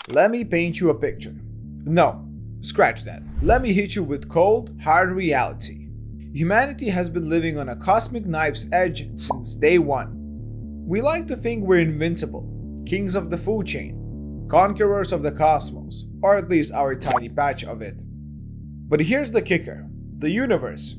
Let me paint you a picture. No, scratch that. Let me hit you with cold, hard reality. Humanity has been living on a cosmic knife's edge since day one. We like to think we're invincible, kings of the food chain, conquerors of the cosmos, or at least our tiny patch of it. But here's the kicker. The universe,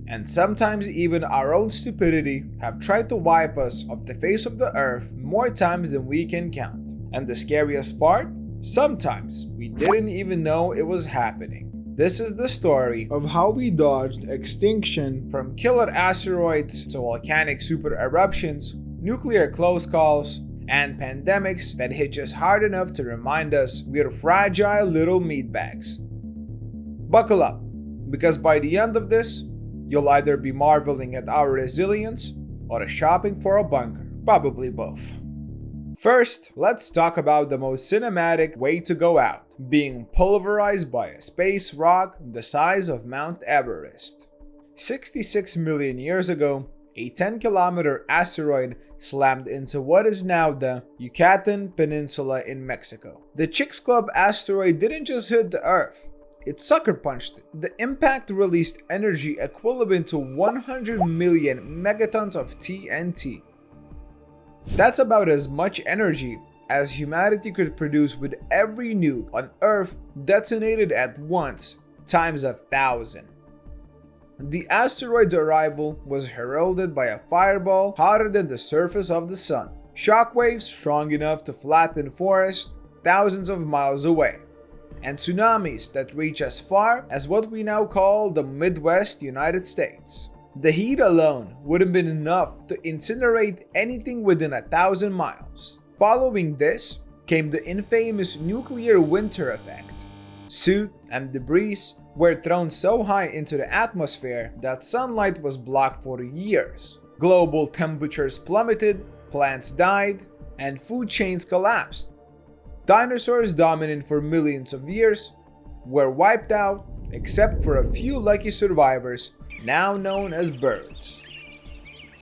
and sometimes even our own stupidity, have tried to wipe us off the face of the earth more times than we can count. And the scariest part? Sometimes we didn't even know it was happening. This is the story of how we dodged extinction from killer asteroids to volcanic super eruptions, nuclear close calls, and pandemics that hit just hard enough to remind us we're fragile little meatbags. Buckle up, because by the end of this, you'll either be marveling at our resilience or shopping for a bunker. Probably both. First, let's talk about the most cinematic way to go out, being pulverized by a space rock the size of Mount Everest. 66 million years ago, a 10-kilometer asteroid slammed into what is now the Yucatan Peninsula in Mexico. The Chicxulub asteroid didn't just hit the Earth, it sucker punched it. The impact released energy equivalent to 100 million megatons of TNT. That's about as much energy as humanity could produce with every nuke on Earth detonated at once, times 1,000. The asteroid's arrival was heralded by a fireball hotter than the surface of the sun, shockwaves strong enough to flatten forests thousands of miles away, and tsunamis that reach as far as what we now call the Midwest United States. The heat alone would have been enough to incinerate anything within 1,000 miles. Following this came the infamous nuclear winter effect. Soot and debris were thrown so high into the atmosphere that sunlight was blocked for years. Global temperatures plummeted, plants died, and food chains collapsed. Dinosaurs, dominant for millions of years, were wiped out except for a few lucky survivors, now known as birds.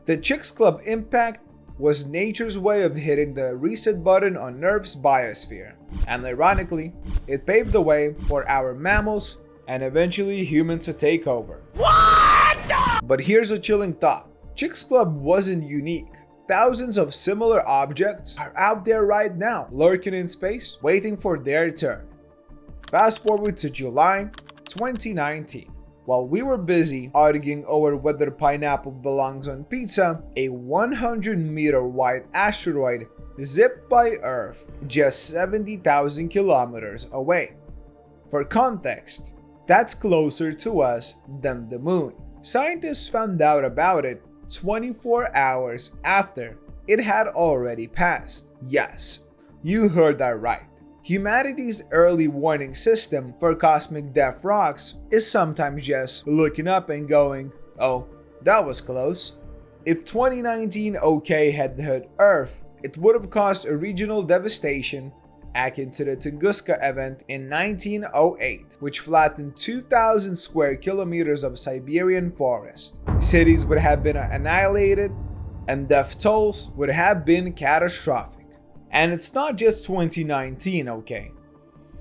The Chicxulub impact was nature's way of hitting the reset button on Earth's biosphere, and ironically, it paved the way for our mammals and eventually humans to take over. What? But here's a chilling thought. Chicxulub wasn't unique. Thousands of similar objects are out there right now, lurking in space, waiting for their turn. Fast forward to July 2019. While we were busy arguing over whether pineapple belongs on pizza, a 100-meter wide asteroid zipped by Earth just 70,000 kilometers away. For context, that's closer to us than the moon. Scientists found out about it 24 hours after it had already passed. Yes, you heard that right. Humanity's early warning system for cosmic death rocks is sometimes just looking up and going, oh, that was close. If 2019 OK had hit Earth, it would have caused a regional devastation akin to the Tunguska event in 1908, which flattened 2,000 square kilometers of Siberian forest. Cities would have been annihilated, and death tolls would have been catastrophic. And it's not just 2019, okay?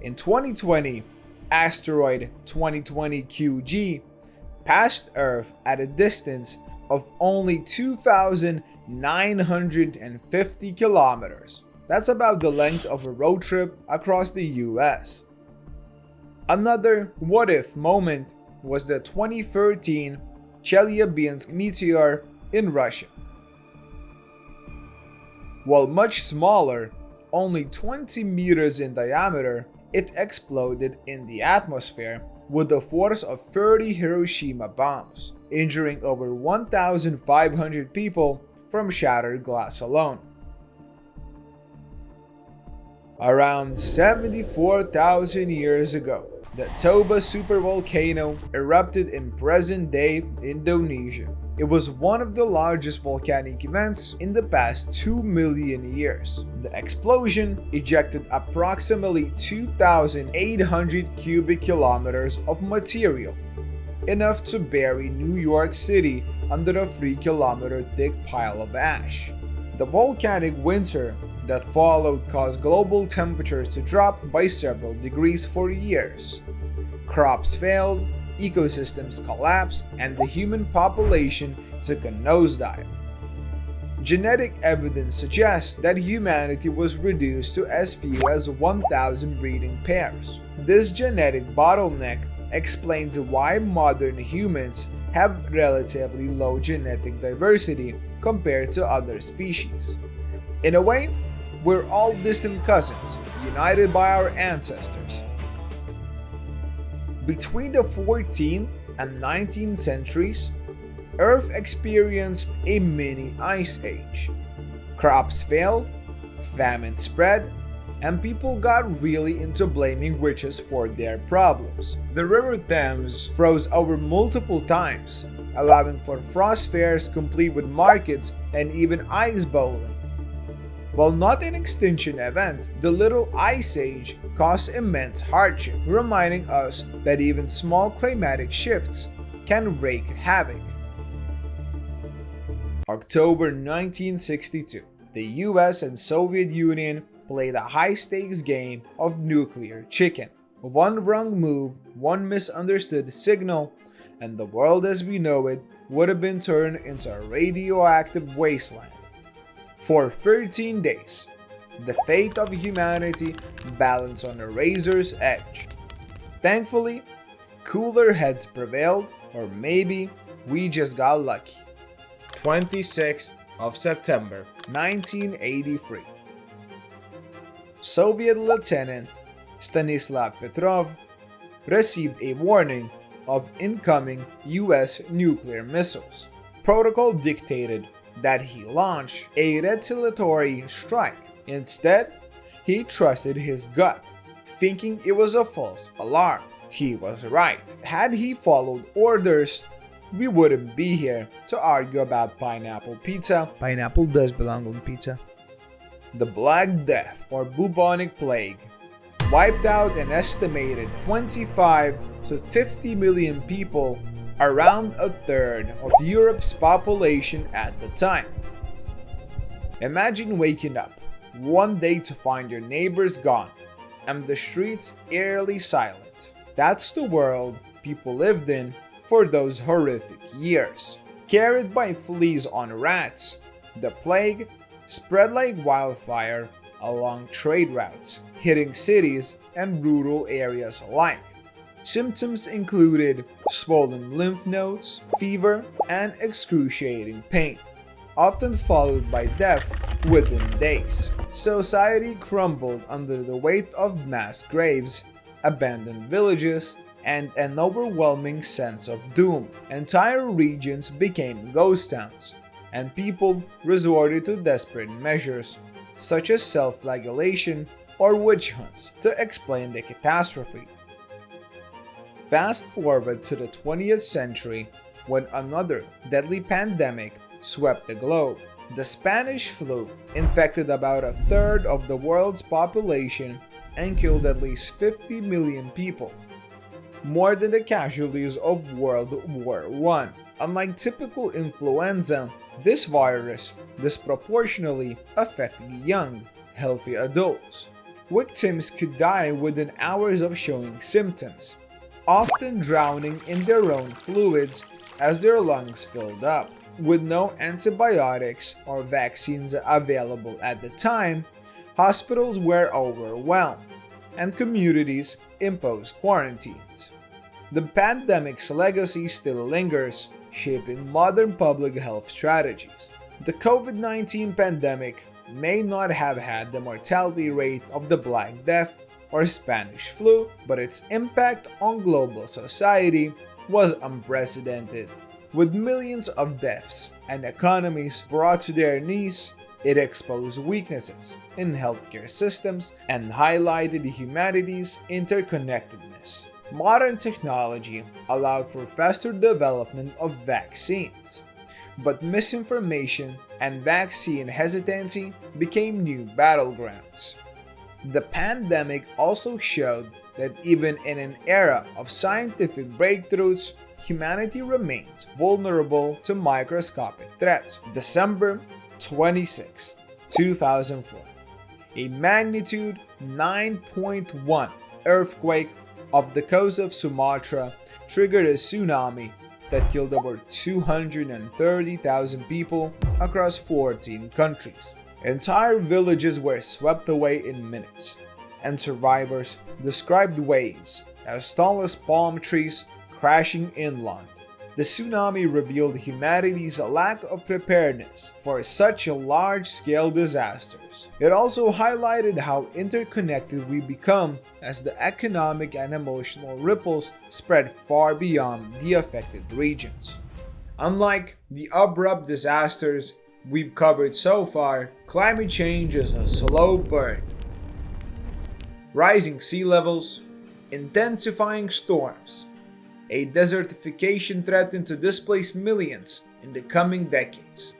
In 2020, asteroid 2020 QG passed Earth at a distance of only 2,950 kilometers. That's about the length of a road trip across the US. Another what-if moment was the 2013 Chelyabinsk meteor in Russia. While much smaller, only 20 meters in diameter, it exploded in the atmosphere with the force of 30 Hiroshima bombs, injuring over 1,500 people from shattered glass alone. Around 74,000 years ago, the Toba supervolcano erupted in present-day Indonesia. It was one of the largest volcanic events in the past 2 million years. The explosion ejected approximately 2,800 cubic kilometers of material, enough to bury New York City under a 3-kilometer thick pile of ash. The volcanic winter that followed caused global temperatures to drop by several degrees for years. Crops failed, ecosystems collapsed, and the human population took a nosedive. Genetic evidence suggests that humanity was reduced to as few as 1,000 breeding pairs. This genetic bottleneck explains why modern humans have relatively low genetic diversity compared to other species. In a way, we're all distant cousins, united by our ancestors. Between the 14th and 19th centuries, Earth experienced a mini ice age. Crops failed, famine spread, and people got really into blaming witches for their problems. The River Thames froze over multiple times, allowing for frost fairs complete with markets and even ice bowling. While not an extinction event, the Little Ice Age caused immense hardship, reminding us that even small climatic shifts can wreak havoc. October 1962, the US and Soviet Union played a high-stakes game of nuclear chicken. One wrong move, one misunderstood signal, and the world as we know it would have been turned into a radioactive wasteland. For 13 days, the fate of humanity balanced on a razor's edge. Thankfully, cooler heads prevailed, or maybe we just got lucky. 26th of September 1983. Soviet Lieutenant Stanislav Petrov received a warning of incoming US nuclear missiles. Protocol dictated that he launch a retaliatory strike. Instead, he trusted his gut, thinking it was a false alarm. He was right. Had he followed orders, we wouldn't be here to argue about pineapple pizza. Pineapple does belong on pizza. The Black Death, or bubonic plague, wiped out an estimated 25 to 50 million people, around a third of Europe's population at the time. Imagine waking up one day to find your neighbors gone and the streets eerily silent. That's the world people lived in for those horrific years. Carried by fleas on rats, the plague spread like wildfire along trade routes, hitting cities and rural areas alike. Symptoms included swollen lymph nodes, fever, and excruciating pain, often followed by death within days. Society crumbled under the weight of mass graves, abandoned villages, and an overwhelming sense of doom. Entire regions became ghost towns, and people resorted to desperate measures such as self-flagellation or witch hunts to explain the catastrophe. Fast forward to the 20th century, when another deadly pandemic swept the globe. The Spanish flu infected about a third of the world's population and killed at least 50 million people, more than the casualties of World War I. Unlike typical influenza, this virus disproportionately affected young, healthy adults. Victims could die within hours of showing symptoms, often drowning in their own fluids as their lungs filled up. With no antibiotics or vaccines available at the time, hospitals were overwhelmed, and communities imposed quarantines. The pandemic's legacy still lingers, shaping modern public health strategies. The COVID-19 pandemic may not have had the mortality rate of the Black Death or Spanish flu, but its impact on global society was unprecedented. With millions of deaths and economies brought to their knees, it exposed weaknesses in healthcare systems and highlighted humanity's interconnectedness. Modern technology allowed for faster development of vaccines, but misinformation and vaccine hesitancy became new battlegrounds. The pandemic also showed that even in an era of scientific breakthroughs, humanity remains vulnerable to microscopic threats. December 26, 2004. A magnitude 9.1 earthquake off the coast of Sumatra triggered a tsunami that killed over 230,000 people across 14 countries. Entire villages were swept away in minutes, and survivors described waves as tall as palm trees crashing inland. The tsunami revealed humanity's lack of preparedness for such large-scale disasters. It also highlighted how interconnected we become as the economic and emotional ripples spread far beyond the affected regions. Unlike the abrupt disasters we've covered so far, climate change is a slow burn. Rising sea levels, intensifying storms, a desertification threatened to displace millions in the coming decades.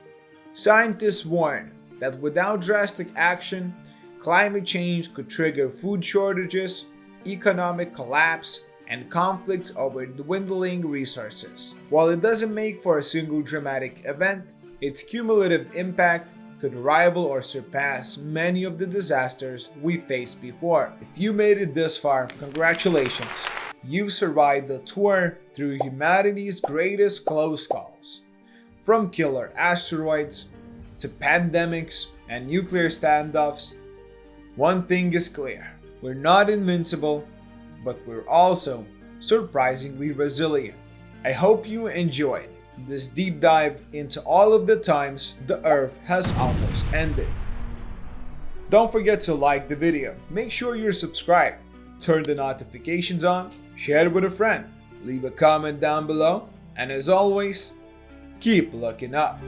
Scientists warn that without drastic action, climate change could trigger food shortages, economic collapse, and conflicts over dwindling resources. While it doesn't make for a single dramatic event, its cumulative impact could rival or surpass many of the disasters we faced before. If you made it this far, congratulations! You survived the tour through humanity's greatest close calls. From killer asteroids to pandemics and nuclear standoffs, one thing is clear: we're not invincible, but we're also surprisingly resilient. I hope you enjoyed this deep dive into all of the times the Earth has almost ended. Don't forget to like the video, make sure you're subscribed, turn the notifications on, share it with a friend, leave a comment down below, and as always, keep looking up.